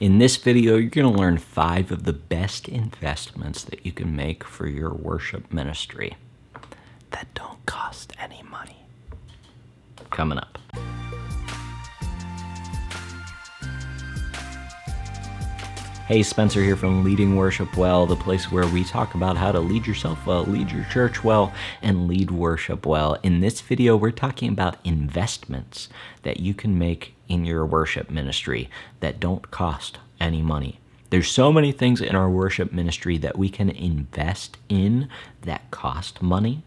In this video, you're going to learn 5 of the best investments that you can make for your worship ministry that don't cost any money. Coming up. Hey, Spencer here from Leading Worship Well, the place where we talk about how to lead yourself well, lead your church well, and lead worship well. In this video, we're talking about investments that you can make in your worship ministry that don't cost any money. There's so many things in our worship ministry that we can invest in that cost money,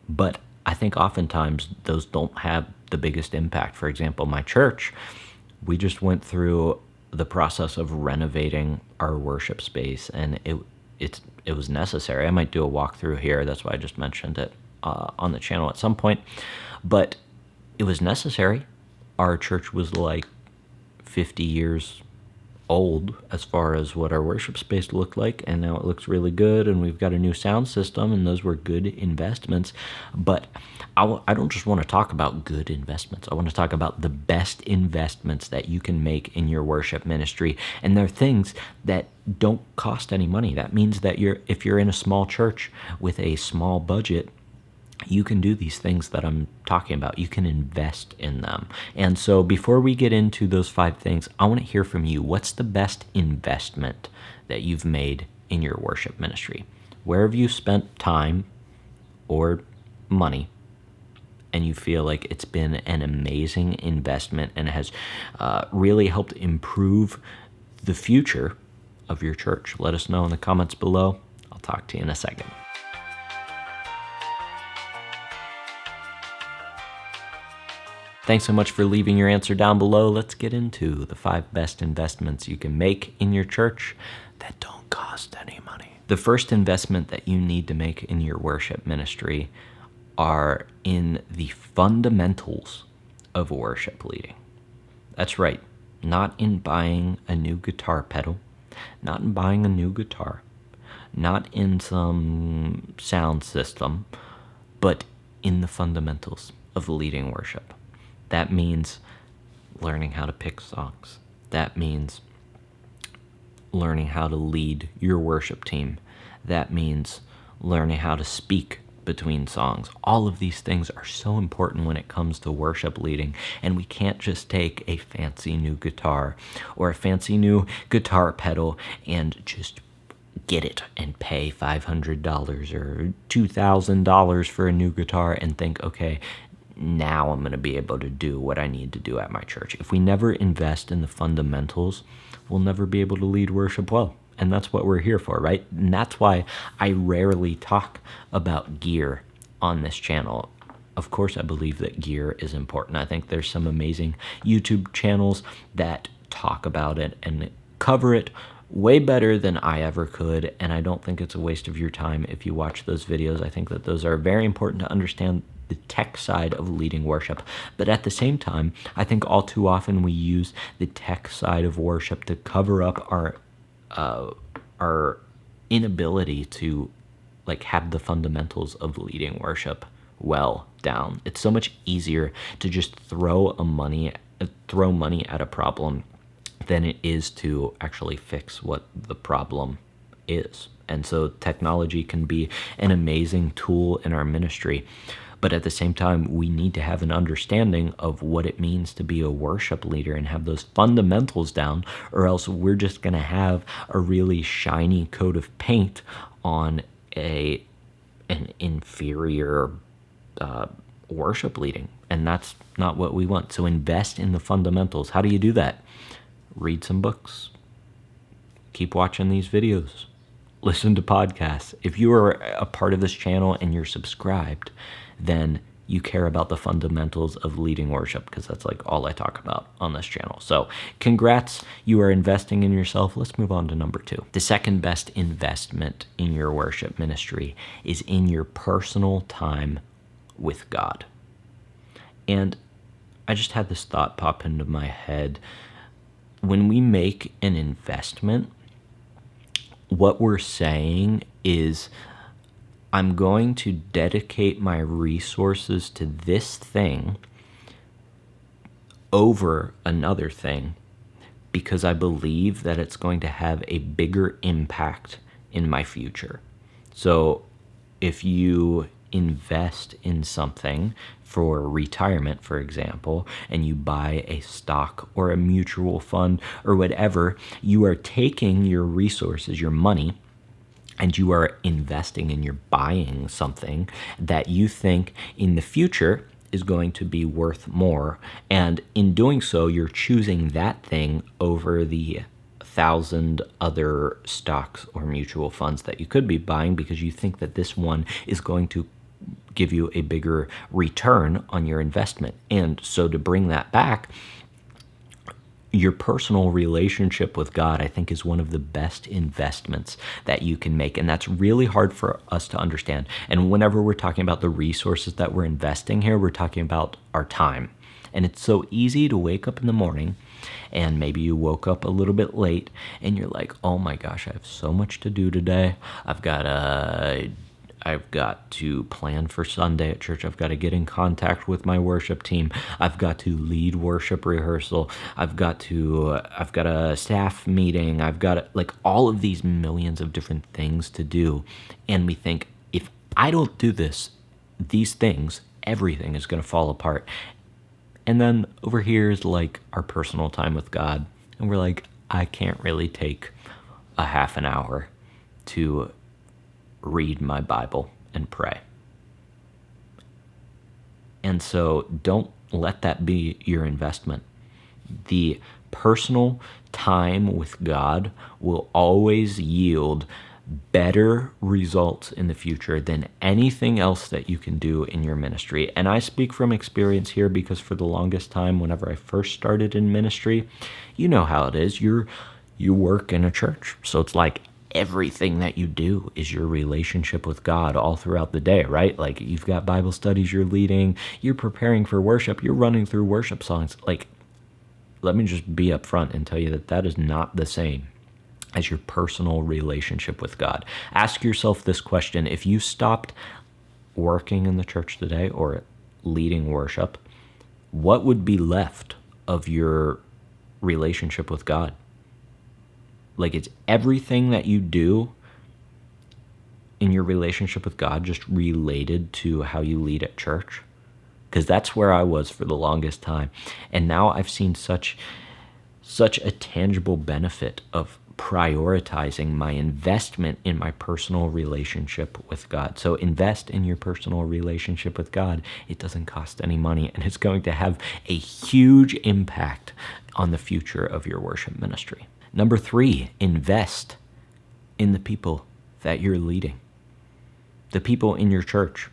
but I think oftentimes those don't have the biggest impact. For example, my church, we just went through the process of renovating our worship space, and it was necessary. I might do a walkthrough here. That's why I just mentioned it on the channel at some point, but it was necessary. Our church was like 50 years old as far as what our worship space looked like, and now it looks really good, and we've got a new sound system, and those were good investments. But I don't just want to talk about good investments. I want to talk about the best investments that you can make in your worship ministry, and they're things that don't cost any money. That means that if you're in a small church with a small budget, you can do these things that I'm talking about. You can invest in them. And so before we get into those 5 things, I want to hear from you. What's the best investment that you've made in your worship ministry? Where have you spent time or money and you feel like it's been an amazing investment and has really helped improve the future of your church? Let us know in the comments below. I'll talk to you in a second. Thanks so much for leaving your answer down below. Let's get into the 5 best investments you can make in your church that don't cost any money. The first investment that you need to make in your worship ministry are in the fundamentals of worship leading. That's right, not in buying a new guitar pedal, not in buying a new guitar, not in some sound system, but in the fundamentals of leading worship. That means learning how to pick songs. That means learning how to lead your worship team. That means learning how to speak between songs. All of these things are so important when it comes to worship leading, and we can't just take a fancy new guitar or a fancy new guitar pedal and just get it and pay $500 or $2,000 for a new guitar and think, okay, now I'm going to be able to do what I need to do at my church. If we never invest in the fundamentals, we'll never be able to lead worship well. And that's what we're here for, right? And that's why I rarely talk about gear on this channel. Of course, I believe that gear is important. I think there's some amazing YouTube channels that talk about it and cover it way better than I ever could, and I don't think it's a waste of your time if you watch those videos. I think that those are very important to understand the tech side of leading worship. But at the same time, I think all too often we use the tech side of worship to cover up our inability to have the fundamentals of leading worship well down. It's so much easier to just throw money at a problem than it is to actually fix what the problem is. And so technology can be an amazing tool in our ministry, but at the same time, we need to have an understanding of what it means to be a worship leader and have those fundamentals down, or else we're just going to have a really shiny coat of paint on an inferior worship leading, and that's not what we want. So invest in the fundamentals. How do you do that? Read some books. Keep watching these videos. Listen to podcasts. If you are a part of this channel and you're subscribed, then you care about the fundamentals of leading worship, because that's all I talk about on this channel. So congrats, you are investing in yourself. Let's move on to number 2. The second best investment in your worship ministry is in your personal time with God. And I just had this thought pop into my head. When we make an investment, what we're saying is, I'm going to dedicate my resources to this thing over another thing because I believe that it's going to have a bigger impact in my future. So if you invest in something for retirement, for example, and you buy a stock or a mutual fund or whatever, you are taking your resources, your money, and you are investing and you're buying something that you think in the future is going to be worth more. And in doing so, you're choosing that thing over the 1,000 other stocks or mutual funds that you could be buying because you think that this one is going to give you a bigger return on your investment. And so to bring that back, your personal relationship with God, I think, is one of the best investments that you can make. And that's really hard for us to understand. And whenever we're talking about the resources that we're investing here, we're talking about our time. And it's so easy to wake up in the morning and maybe you woke up a little bit late and you're like, oh my gosh, I have so much to do today. I've got to plan for Sunday at church. I've got to get in contact with my worship team. I've got to lead worship rehearsal. I've got a staff meeting. I've got like all of these millions of different things to do. And we think, if I don't do these things, everything is going to fall apart. And then over here is like our personal time with God. And we're like, I can't really take a half an hour to read my Bible and pray. And so don't let that be your investment. The personal time with God will always yield better results in the future than anything else that you can do in your ministry. And I speak from experience here because for the longest time, whenever I first started in ministry, you know how it is. You work in a church. So it's like everything that you do is your relationship with God all throughout the day, right? Like you've got Bible studies you're leading, you're preparing for worship, you're running through worship songs. Like, let me just be upfront and tell you that that is not the same as your personal relationship with God. Ask yourself this question: if you stopped working in the church today or leading worship, what would be left of your relationship with God? Like, it's everything that you do in your relationship with God just related to how you lead at church? Because that's where I was for the longest time. And now I've seen such a tangible benefit of prioritizing my investment in my personal relationship with God. So invest in your personal relationship with God. It doesn't cost any money, and it's going to have a huge impact on the future of your worship ministry. Number 3, invest in the people that you're leading. The people in your church.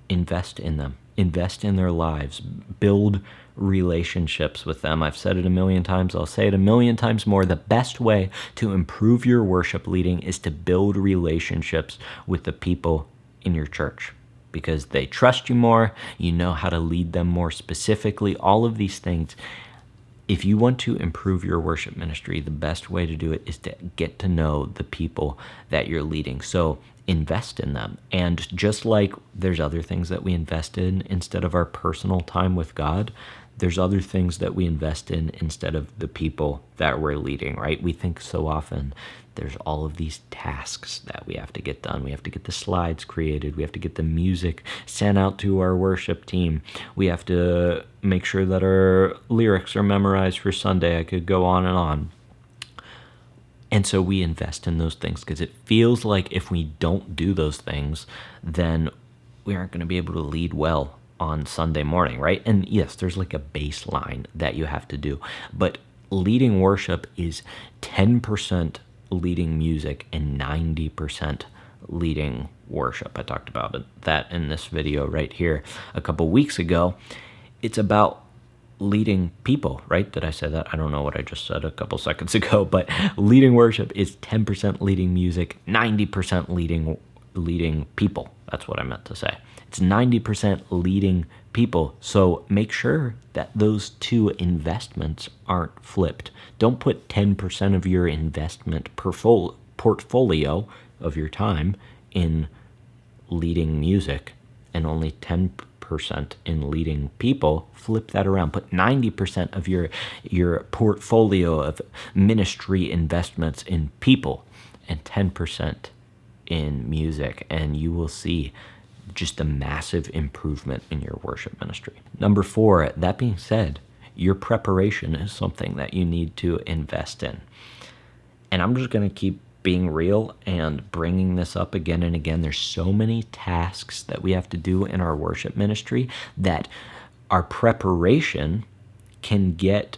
Invest in them. Invest in their lives. Build relationships with them. I've said it a million times. I'll say it a million times more. The best way to improve your worship leading is to build relationships with the people in your church, because they trust you more. You know how to lead them more specifically. All of these things. If you want to improve your worship ministry, the best way to do it is to get to know the people that you're leading. So invest in them. And just like there's other things that we invest in instead of our personal time with God, there's other things that we invest in instead of the people that we're leading, right? We think so often there's all of these tasks that we have to get done. We have to get the slides created. We have to get the music sent out to our worship team. We have to make sure that our lyrics are memorized for Sunday. I could go on and on. And so we invest in those things because it feels like if we don't do those things, then we aren't going to be able to lead well on Sunday morning, right? And yes, there's like a baseline that you have to do. But leading worship is 10% leading music and 90% leading worship. I talked about that in this video right here a couple weeks ago. It's about leading people, right? Did I say that? I don't know what I just said a couple seconds ago, but leading worship is 10% leading music, 90% leading people. That's what I meant to say. It's 90% leading people. So make sure that those two investments aren't flipped. Don't put 10% of your investment portfolio of your time in leading music and only 10% 10% in leading people, flip that around. Put 90% of your portfolio of ministry investments in people and 10% in music, and you will see just a massive improvement in your worship ministry. Number 4, that being said, your preparation is something that you need to invest in. And I'm just going to keep being real and bringing this up again and again. There's so many tasks that we have to do in our worship ministry that our preparation can get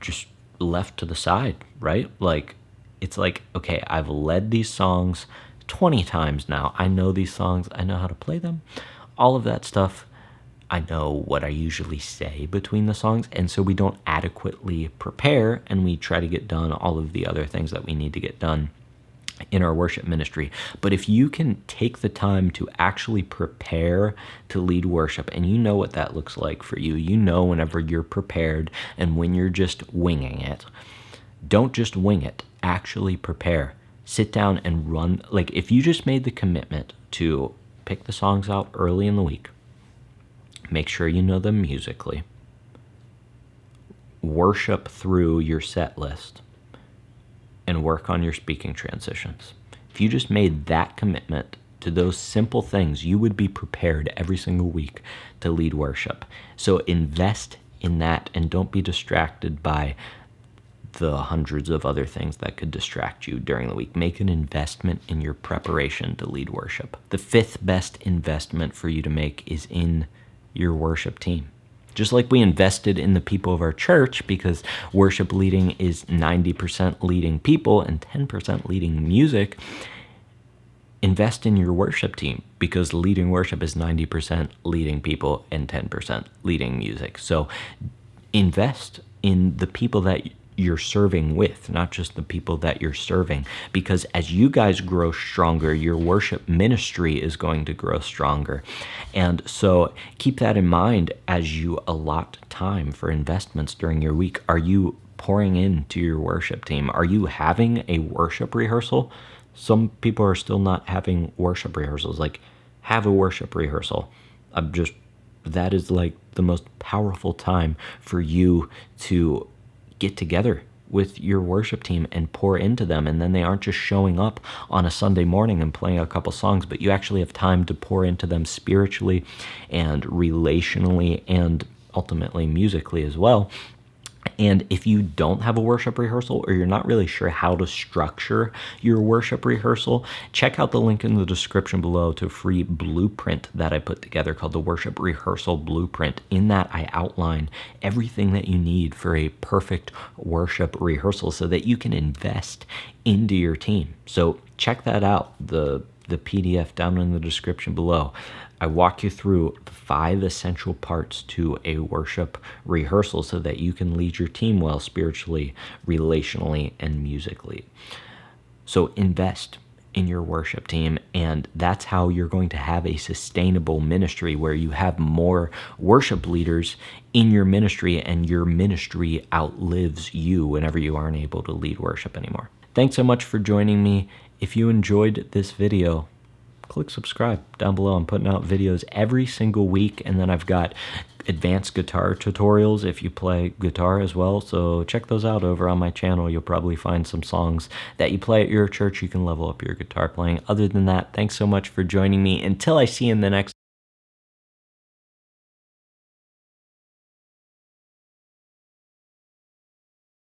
just left to the side, right? Like, it's like, okay, I've led these songs 20 times now. I know these songs. I know how to play them. All of that stuff. I know what I usually say between the songs, and so we don't adequately prepare, and we try to get done all of the other things that we need to get done in our worship ministry. But if you can take the time to actually prepare to lead worship, and you know what that looks like for you, you know whenever you're prepared and when you're just winging it. Don't just wing it, actually prepare. Sit down and run. Like, if you just made the commitment to pick the songs out early in the week, make sure you know them musically, worship through your set list, and work on your speaking transitions. If you just made that commitment to those simple things, you would be prepared every single week to lead worship. So invest in that, and don't be distracted by the hundreds of other things that could distract you during the week. Make an investment in your preparation to lead worship. The 5th best investment for you to make is in your worship team. Just like we invested in the people of our church, because worship leading is 90% leading people and 10% leading music, invest in your worship team, because leading worship is 90% leading people and 10% leading music. So invest in the people that you're serving with, not just the people that you're serving, because as you guys grow stronger, your worship ministry is going to grow stronger. And so keep that in mind as you allot time for investments during your week. Are you pouring into your worship team? Are you having a worship rehearsal? Some people are still not having worship rehearsals. Like, have a worship rehearsal. That is like the most powerful time for you to get together with your worship team and pour into them. And then they aren't just showing up on a Sunday morning and playing a couple songs, but you actually have time to pour into them spiritually and relationally and ultimately musically as well. And if you don't have a worship rehearsal, or you're not really sure how to structure your worship rehearsal, check out the link in the description below to a free blueprint that I put together called the Worship Rehearsal Blueprint. In that, I outline everything that you need for a perfect worship rehearsal so that you can invest into your team. So check that out, the PDF down in the description below. I walk you through the 5 essential parts to a worship rehearsal so that you can lead your team well spiritually, relationally, and musically. So invest in your worship team, and that's how you're going to have a sustainable ministry where you have more worship leaders in your ministry, and your ministry outlives you whenever you aren't able to lead worship anymore. Thanks so much for joining me. If you enjoyed this video, click subscribe down below. I'm putting out videos every single week, and then I've got advanced guitar tutorials if you play guitar as well, so check those out over on my channel. You'll probably find some songs that you play at your church. You can level up your guitar playing. Other than that, thanks so much for joining me. Until I see you in the next